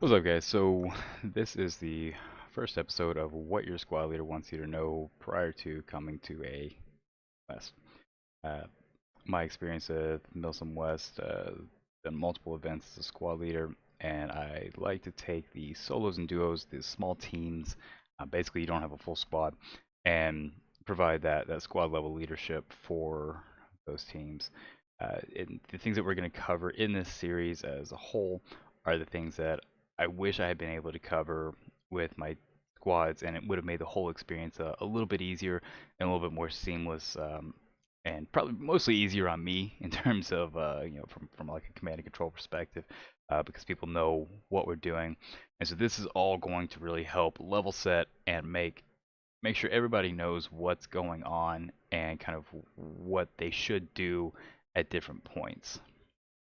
What's up, guys? So, this is the first episode of what your squad leader wants you to know prior to coming to a West. Uh, my experience at Milsim West, done multiple events as a squad leader, and I like to take the solos and duos, the small teams. Basically, you don't have a full squad, and provide that squad level leadership for those teams. The things that we're going to cover in this series as a whole are the things that I wish I had been able to cover with my squads, and it would have made the whole experience a little bit easier and a little bit more seamless, and probably mostly easier on me in terms of from like a command and control perspective, because people know what we're doing, and so this is all going to really help level set and make sure everybody knows what's going on and kind of what they should do at different points.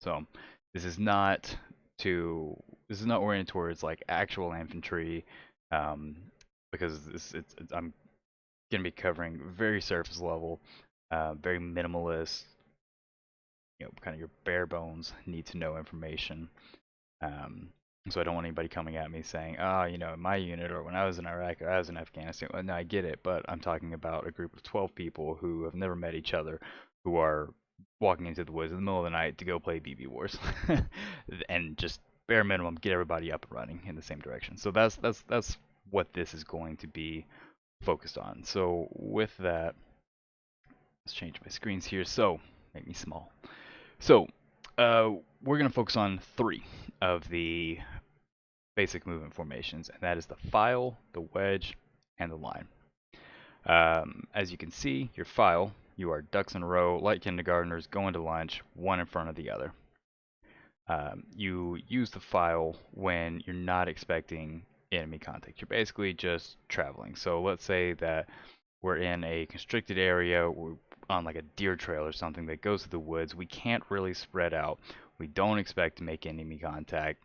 So this is not this is not oriented towards like actual infantry, um, because I'm going to be covering very surface level, very minimalist, kind of your bare bones need to know information. Um, so I don't want anybody coming at me saying, "Oh, in my unit or when I was in Iraq or I was in Afghanistan." Well, no, I get it, but I'm talking about a group of 12 people who have never met each other, who are walking into the woods in the middle of the night to go play BB Wars, and just bare minimum get everybody up and running in the same direction. So that's what this is going to be focused on. So with that, let's change my screens here. So make me small. So we're going to focus on three of the basic movement formations, and that is the file, the wedge, and the line. As you can see, your file, you are ducks in a row, like kindergartners, going to lunch, one in front of the other. You use the file when you're not expecting enemy contact. You're basically just traveling. So let's say that we're in a constricted area, we're on like a deer trail or something that goes to the woods. We can't really spread out. We don't expect to make enemy contact.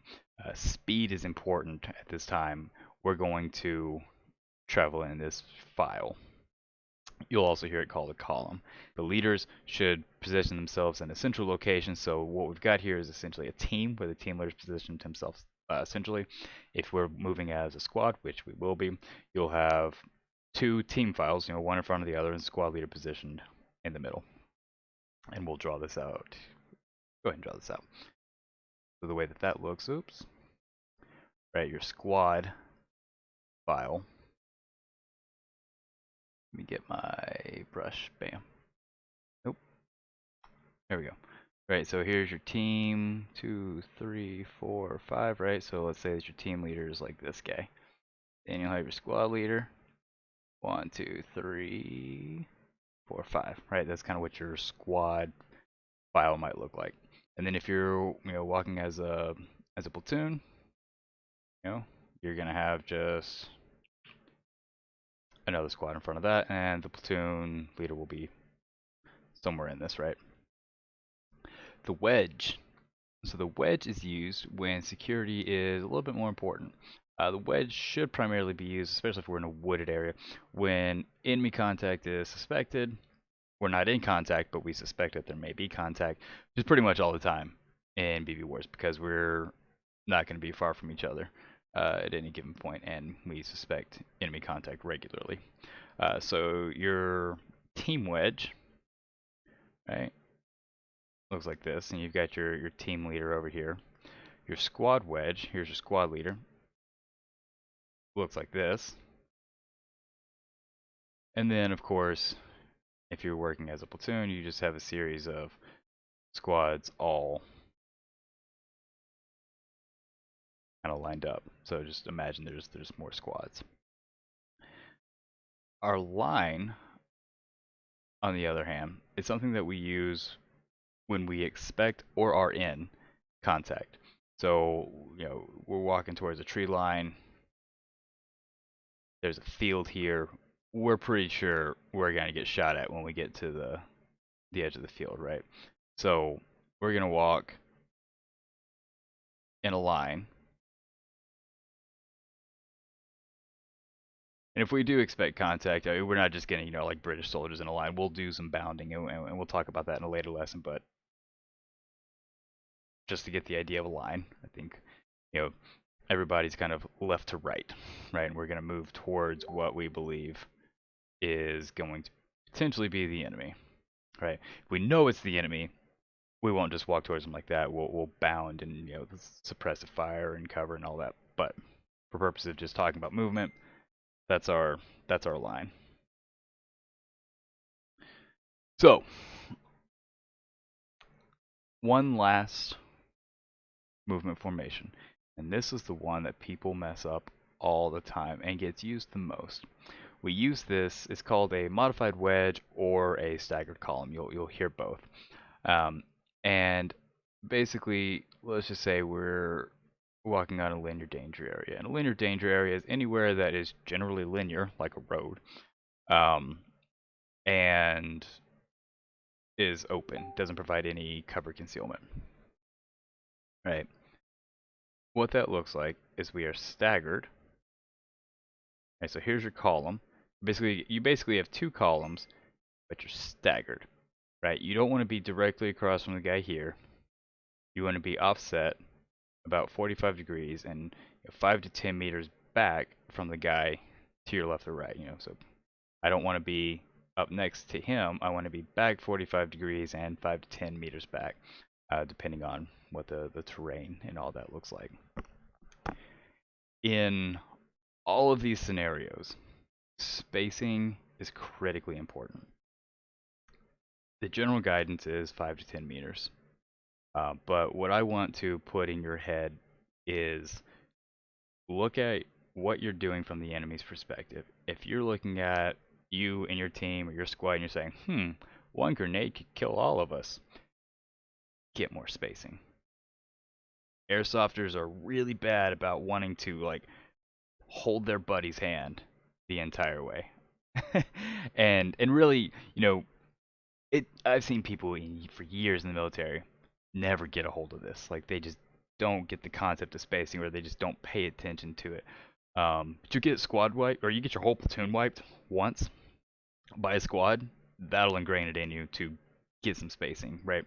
Speed is important at this time. We're going to travel in this file. You'll also hear it called a column. The leaders should position themselves in a central location. So what we've got here is essentially a team where the team leaders position themselves centrally. If we're moving as a squad, which we will be, you'll have two team files, one in front of the other, and squad leader positioned in the middle. And we'll draw this out. Go ahead and draw this out. So the way that looks, oops, right, your squad file. Let me get my brush, bam. Nope, there we go. Right, so here's your team, 2, 3, 4, 5, right? So let's say that your team leader is like this guy. Then you'll have your squad leader, 1, 2, 3, 4, 5, right? That's kind of what your squad file might look like. And then if you're walking as a platoon, you're gonna have just another squad in front of that, and the platoon leader will be somewhere in this, right? The wedge. So the wedge is used when security is a little bit more important. The wedge should primarily be used, especially if we're in a wooded area, when enemy contact is suspected. We're not in contact, but we suspect that there may be contact, which is pretty much all the time in BB Wars because we're not going to be far from each other at any given point, and we suspect enemy contact regularly. So your team wedge, right, looks like this, and you've got your team leader over here. Your squad wedge, here's your squad leader, looks like this. And then, of course, if you're working as a platoon, you just have a series of squads all kind of lined up. So just imagine there's more squads. Our line, on the other hand, is something that we use when we expect or are in contact. So, we're walking towards a tree line. There's a field here. We're pretty sure we're going to get shot at when we get to the edge of the field, right? So we're going to walk in a line. And if we do expect contact, we're not just getting, like British soldiers in a line. We'll do some bounding, and we'll talk about that in a later lesson. But just to get the idea of a line, I think, everybody's kind of left to right, right? And we're going to move towards what we believe is going to potentially be the enemy, right? If we know it's the enemy, we won't just walk towards them like that. We'll bound and suppressive fire and cover and all that. But for purposes of just talking about movement, that's our line. So one last movement formation, and this is the one that people mess up all the time and gets used the most. We use this, it's called a modified wedge or a staggered column. You'll hear both. And basically, let's just say we're walking on a linear danger area. And a linear danger area is anywhere that is generally linear, like a road, and is open, doesn't provide any cover concealment. Right? What that looks like is we are staggered. Right, so here's your column. You basically have two columns, but you're staggered. Right? You don't want to be directly across from the guy here. You want to be offset about 45 degrees and 5 to 10 meters back from the guy to your left or right. So I don't want to be up next to him. I want to be back 45 degrees and 5 to 10 meters back, depending on what the terrain and all that looks like. In all of these scenarios, spacing is critically important. The general guidance is 5 to 10 meters. But what I want to put in your head is look at what you're doing from the enemy's perspective. If you're looking at you and your team or your squad and you're saying, one grenade could kill all of us, get more spacing. Airsofters are really bad about wanting to hold their buddy's hand the entire way. and really, I've seen people for years in the military never get a hold of this. Like they just don't get the concept of spacing, or they just don't pay attention to it. But you get squad wiped, or you get your whole platoon wiped once by a squad, that'll ingrain it in you to get some spacing, right?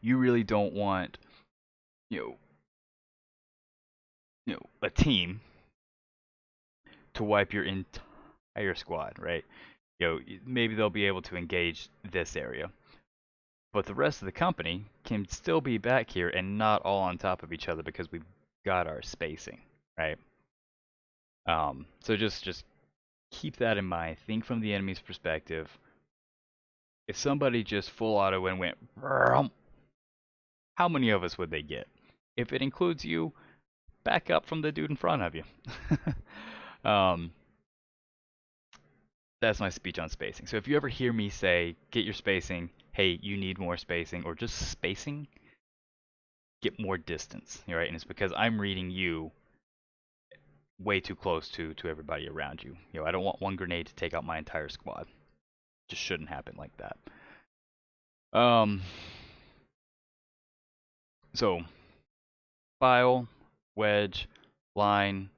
You really don't want, a team to wipe your entire squad, right? Maybe they'll be able to engage this area, but the rest of the company can still be back here and not all on top of each other because we've got our spacing, right? So just keep that in mind. Think from the enemy's perspective. If somebody just full auto and went, how many of us would they get? If it includes you, back up from the dude in front of you. That's my speech on spacing. So if you ever hear me say, get your spacing, hey, you need more spacing, or just spacing, get more distance, right? And it's because I'm reading you way too close to everybody around you. I don't want one grenade to take out my entire squad. Just shouldn't happen like that. So file, wedge, line,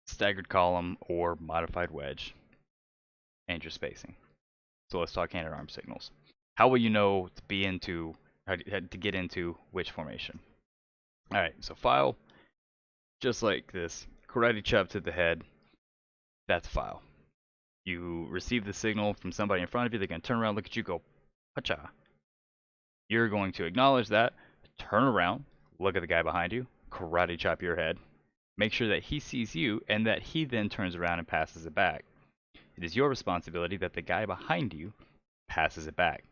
staggered column, or modified wedge, and your spacing. So let's talk hand at arm signals. How will you know to get into which formation? All right, so file, just like this, karate chop to the head, that's file. You receive the signal from somebody in front of you, they're going to turn around, look at you, go, hacha. You're going to acknowledge that, turn around, look at the guy behind you, karate chop your head, make sure that he sees you, and that he then turns around and passes it back. It is your responsibility that the guy behind you passes it back.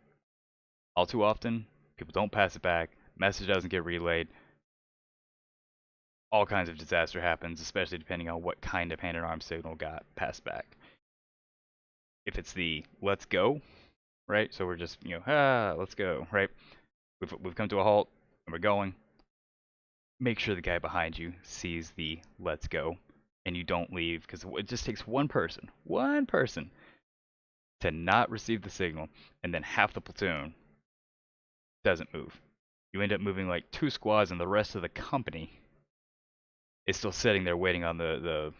All too often, people don't pass it back, message doesn't get relayed, all kinds of disaster happens, especially depending on what kind of hand and arm signal got passed back. If it's the let's go, right? So we're just, let's go, right? We've come to a halt and we're going. Make sure the guy behind you sees the let's go and you don't leave, because it just takes one person to not receive the signal, and then half the platoon doesn't move. You end up moving like 2 squads, and the rest of the company is still sitting there waiting on the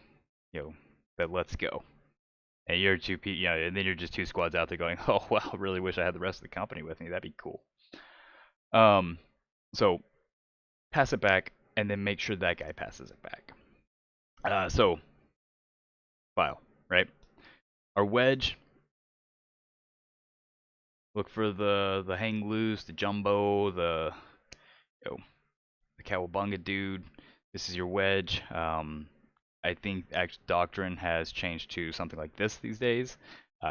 let's go. And you're and then you're just 2 squads out there going, oh wow, I really wish I had the rest of the company with me. That'd be cool. So pass it back and then make sure that guy passes it back. So file, right? Our wedge, look for the hang loose, the jumbo, you know, the cowabunga dude. This is your wedge. I think actually Doctrine has changed to something like this these days.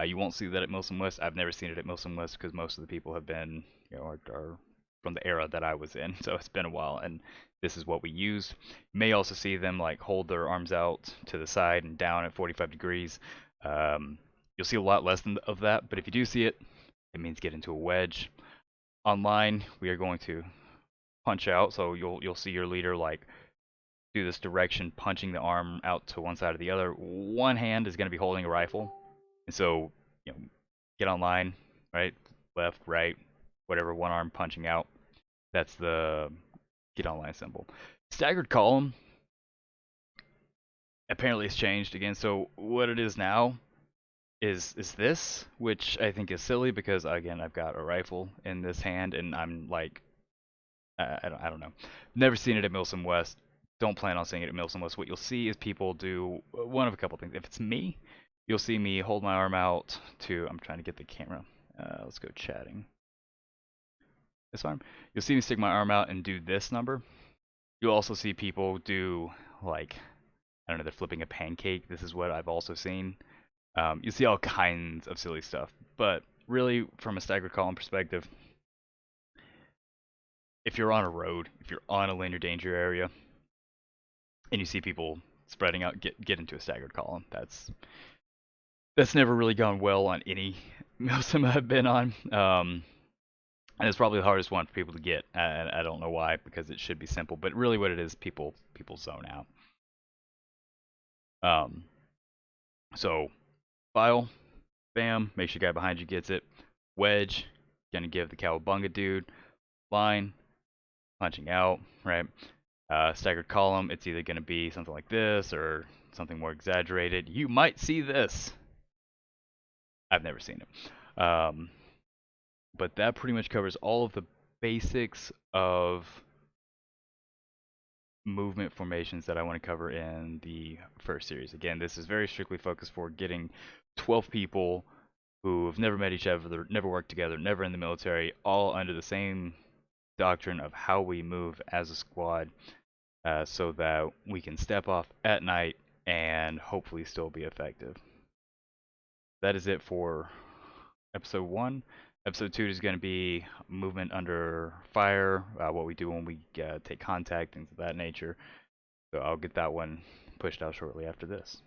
You won't see that at Milsim West. I've never seen it at Milsim West because most of the people have been, are from the era that I was in, so it's been a while, and this is what we use. You may also see them like hold their arms out to the side and down at 45 degrees. You'll see a lot less of that, but if you do see it, it means get into a wedge. Online, we are going to punch out, so you'll see your leader like do this direction, punching the arm out to one side or the other. One hand is going to be holding a rifle, and so get online, right, left, right, whatever. One arm punching out. That's the get online symbol. Staggered column. Apparently, it's changed again. So what it is now is this, which I think is silly because again, I've got a rifle in this hand, and I'm like, I don't know. Never seen it at Milsim West. Don't plan on seeing it at Milsim West. What you'll see is people do one of a couple things. If it's me, you'll see me hold my arm out to. I'm trying to get the camera. Let's go chatting. This arm. You'll see me stick my arm out and do this number. You'll also see people do like, I don't know, they're flipping a pancake. This is what I've also seen. You see all kinds of silly stuff. But really, from a staggered column perspective, if you're on a road, if you're on a linear danger area, and you see people spreading out, get into a staggered column. That's never really gone well on any Milsim I've been on. And it's probably the hardest one for people to get. I don't know why, because it should be simple, but really what it is, people zone out. So file, bam, make sure the guy behind you gets it. Wedge, gonna give the cowabunga dude. Line, punching out, right? Staggered column, it's either gonna be something like this or something more exaggerated. You might see this. I've never seen it. But that pretty much covers all of the basics of movement formations that I want to cover in the first series. Again, this is very strictly focused for getting 12 people who have never met each other, never worked together, never in the military, all under the same doctrine of how we move as a squad, so that we can step off at night and hopefully still be effective. That is it for episode 1. Episode 2 is going to be movement under fire, what we do when we take contact, things of that nature. So I'll get that one pushed out shortly after this.